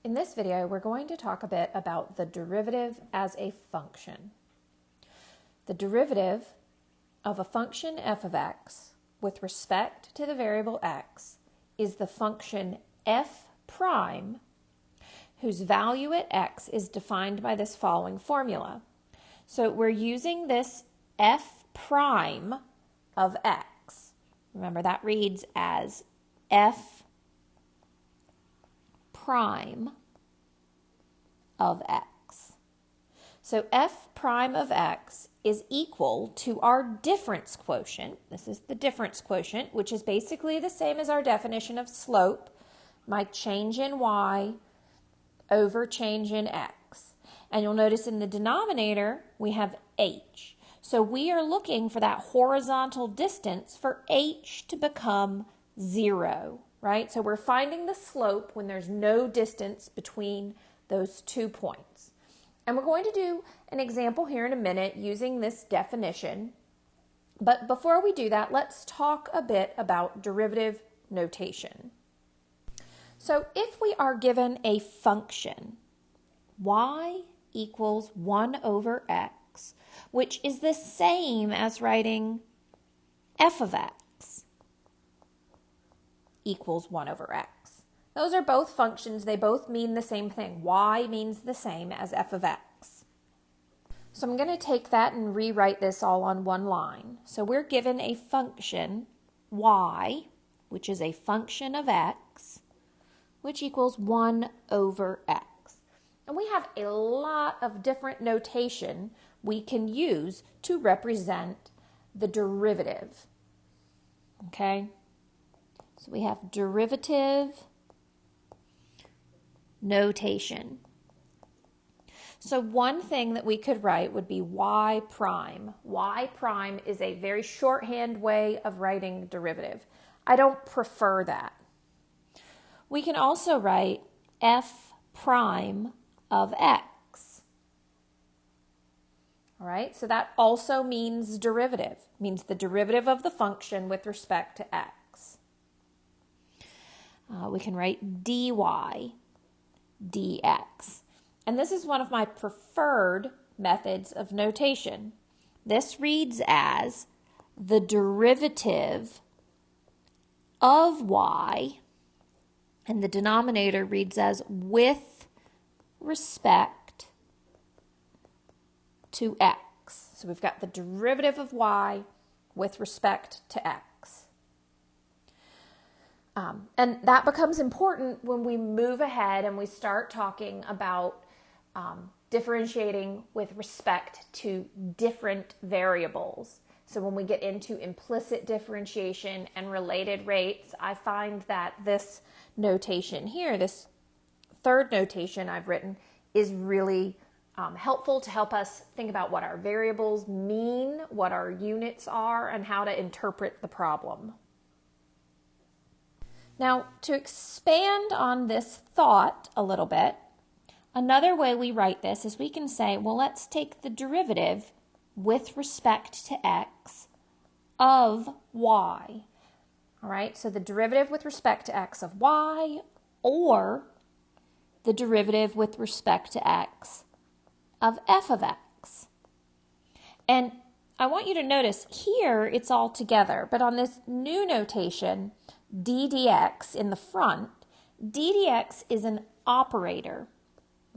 In this video, we're going to talk a bit about the derivative as a function. The derivative of a function f of x with respect to the variable x is the function f prime, whose value at x is defined by this following formula. So we're using this f prime of x. Remember, that reads as f prime of x. So f prime of x is equal to our difference quotient. This is the difference quotient, which is basically the same as our definition of slope, my change in y over change in x. And you'll notice in the denominator, we have h. So we are looking for that horizontal distance for h to become 0, right? So we're finding the slope when there's no distance between those 2 points. And we're going to do an example here in a minute using this definition. But before we do that, let's talk a bit about derivative notation. So if we are given a function, y equals 1 over x, which is the same as writing f of x equals 1 over x. Those are both functions. They both mean the same thing. Y means the same as f of x. So I'm going to take that and rewrite this all on one line. So we're given a function y, which is a function of x, which equals 1 over x. And we have a lot of different notation we can use to represent the derivative. Okay? So we have derivative notation. So one thing that we could write would be y prime. Y prime is a very shorthand way of writing derivative. I don't prefer that. We can also write f prime of x. All right, so that also means derivative, means the derivative of the function with respect to x. We can write dy dx. And this is one of my preferred methods of notation. This reads as the derivative of y, and the denominator reads as with respect to x. So we've got the derivative of y with respect to x. And that becomes important when we move ahead and we start talking about differentiating with respect to different variables. So when we get into implicit differentiation and related rates, I find that this notation here, this third notation I've written, is really helpful to help us think about what our variables mean, what our units are, and how to interpret the problem. Now, to expand on this thought a little bit, another way we write this is we can say, well, let's take the derivative with respect to x of y. All right, so the derivative with respect to x of y, or the derivative with respect to x of f of x. And I want you to notice here it's all together, but on this new notation, d dx in the front, d dx is an operator.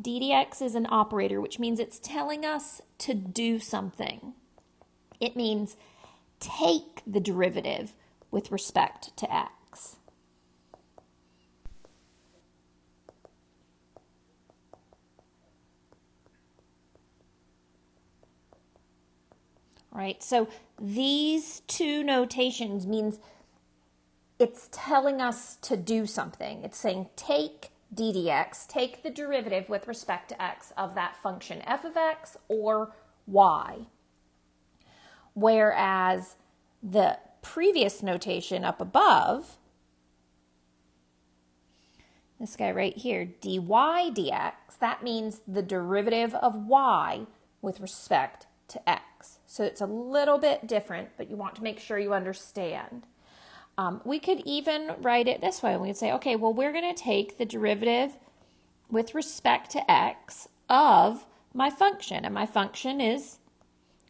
D dx is an operator, which means it's telling us to do something. It means take the derivative with respect to x. All right, so these two notations means it's telling us to do something. It's saying take d dx, take the derivative with respect to x of that function f of x or y. Whereas the previous notation up above, this guy right here, dy dx, that means the derivative of y with respect to x. So it's a little bit different, but you want to make sure you understand. We could even write it this way. We could say, okay, well, we're going to take the derivative with respect to x of my function, and my function is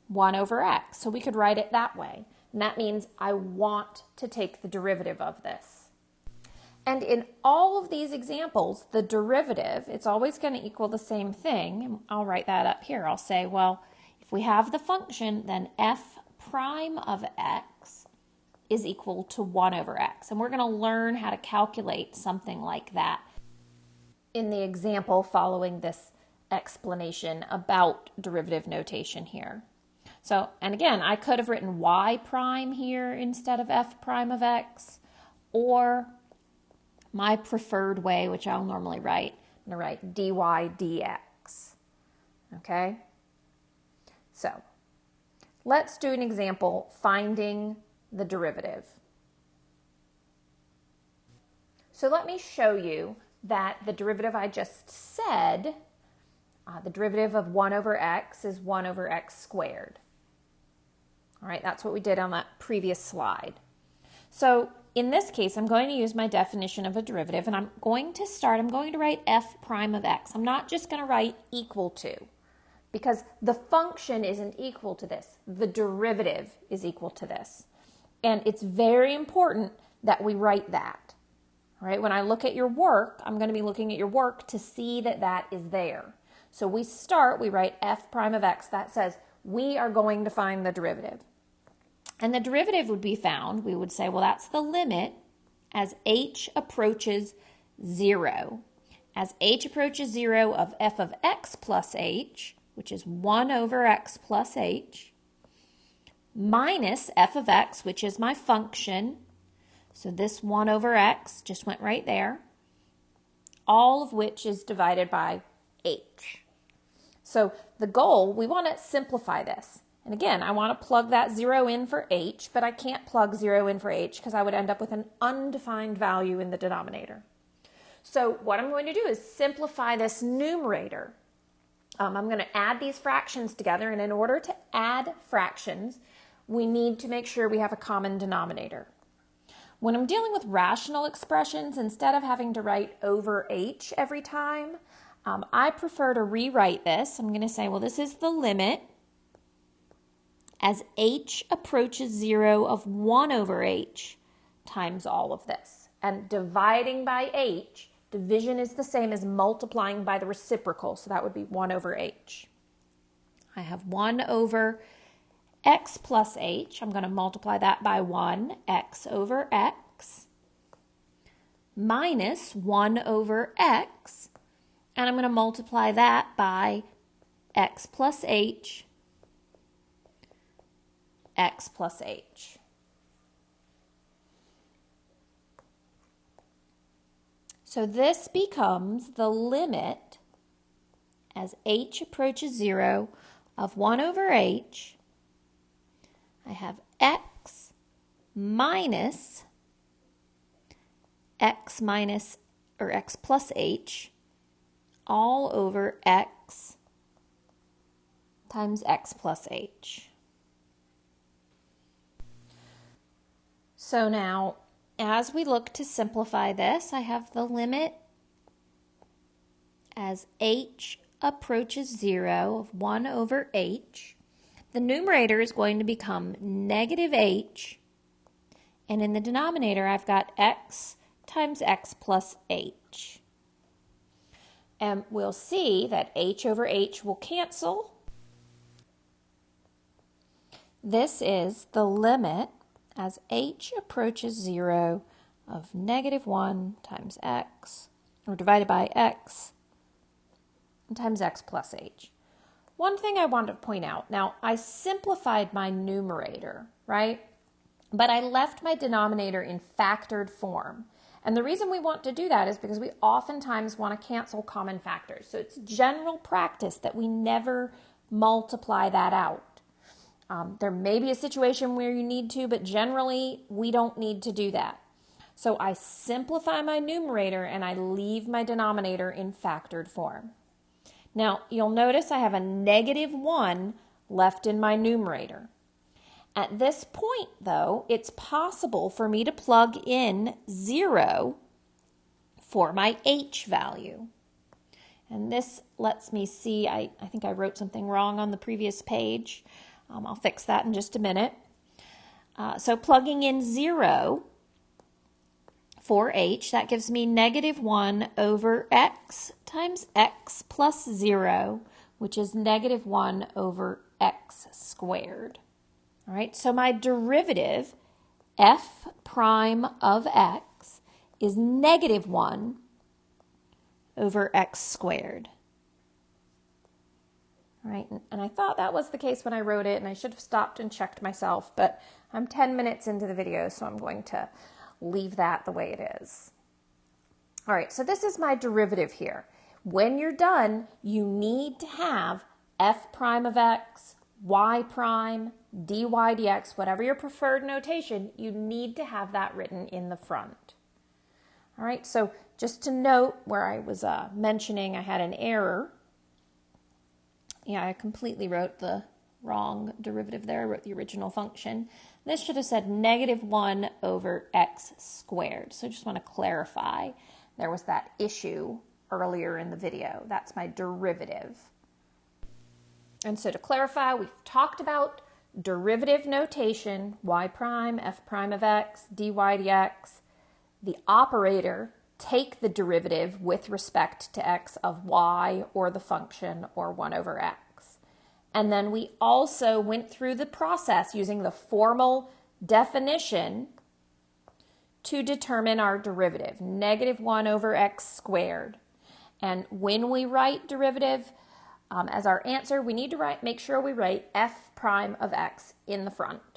1 over x. So we could write it that way. And that means I want to take the derivative of this. And in all of these examples, the derivative, it's always going to equal the same thing. I'll write that up here. I'll say, well, if we have the function, then f prime of x is equal to 1 over x. And we're going to learn how to calculate something like that in the example following this explanation about derivative notation here. So, and again, I could have written y prime here instead of f prime of x, or my preferred way, which I'll normally write, I'm going to write dy dx. Okay? So, let's do an example finding the derivative. So let me show you that the derivative I just said, the derivative of 1 over x is 1 over x squared. All right, that's what we did on that previous slide. So in this case, I'm going to use my definition of a derivative, and I'm going to write f prime of x. I'm not just going to write equal to, because the function isn't equal to this. The derivative is equal to this. And it's very important that we write that. All right, when I look at your work, I'm going to be looking at your work to see that that is there. So we write f prime of x. That says we are going to find the derivative. And the derivative would be found, we would say, well, that's the limit as h approaches 0. As h approaches 0 of f of x plus h, which is 1 over x plus h, minus f of x, which is my function. So this 1 over x just went right there, all of which is divided by h. So the goal, we want to simplify this. And again, I want to plug that 0 in for h, but I can't plug 0 in for h because I would end up with an undefined value in the denominator. So what I'm going to do is simplify this numerator. I'm going to add these fractions together, and in order to add fractions, we need to make sure we have a common denominator. When I'm dealing with rational expressions, instead of having to write over h every time, I prefer to rewrite this. I'm going to say, well, this is the limit as h approaches 0 of 1 over h times all of this. And dividing by h, division is the same as multiplying by the reciprocal, so that would be 1 over h. I have 1 over x plus h. I'm going to multiply that by 1, x over x, minus 1 over x, and I'm going to multiply that by x plus h, x plus h. So this becomes the limit as h approaches 0 of 1 over h. I have x minus x plus h all over x times x plus h. So now, as we look to simplify this, I have the limit as h approaches 0 of 1 over h. The numerator is going to become negative h, and in the denominator I've got x times x plus h. And we'll see that h over h will cancel. This is the limit as h approaches 0 of negative 1 times x, or divided by x, times x plus h. One thing I want to point out, now I simplified my numerator, right? But I left my denominator in factored form. And the reason we want to do that is because we oftentimes want to cancel common factors. So it's general practice that we never multiply that out. There may be a situation where you need to, but generally we don't need to do that. So I simplify my numerator and I leave my denominator in factored form. Now, you'll notice I have a negative 1 left in my numerator. At this point, though, it's possible for me to plug in 0 for my h value. And this lets me see, I think I wrote something wrong on the previous page. I'll fix that in just a minute. So plugging in 0 for h, that gives me -1 over x times x plus 0, which is -1 over x squared. All right, so my derivative, f prime of x, is -1 over x squared. All right, and I thought that was the case when I wrote it, and I should have stopped and checked myself, but I'm 10 minutes into the video, so I'm going to leave that the way it is. All right, so this is my derivative here. When you're done, you need to have f prime of x, y prime, dy dx, whatever your preferred notation, you need to have that written in the front. All right, so just to note where I was mentioning I had an error. Yeah, I completely wrote the wrong derivative there. I wrote the original function. This should have said -1 over x squared. So I just want to clarify. There was that issue earlier in the video. That's my derivative. And so to clarify, we've talked about derivative notation, y prime, f prime of x, dy dx. The operator, take the derivative with respect to x of y or the function or 1 over x. And then we also went through the process using the formal definition to determine our derivative, -1 over x squared. And when we write derivative as our answer, we need to make sure we write f prime of x in the front.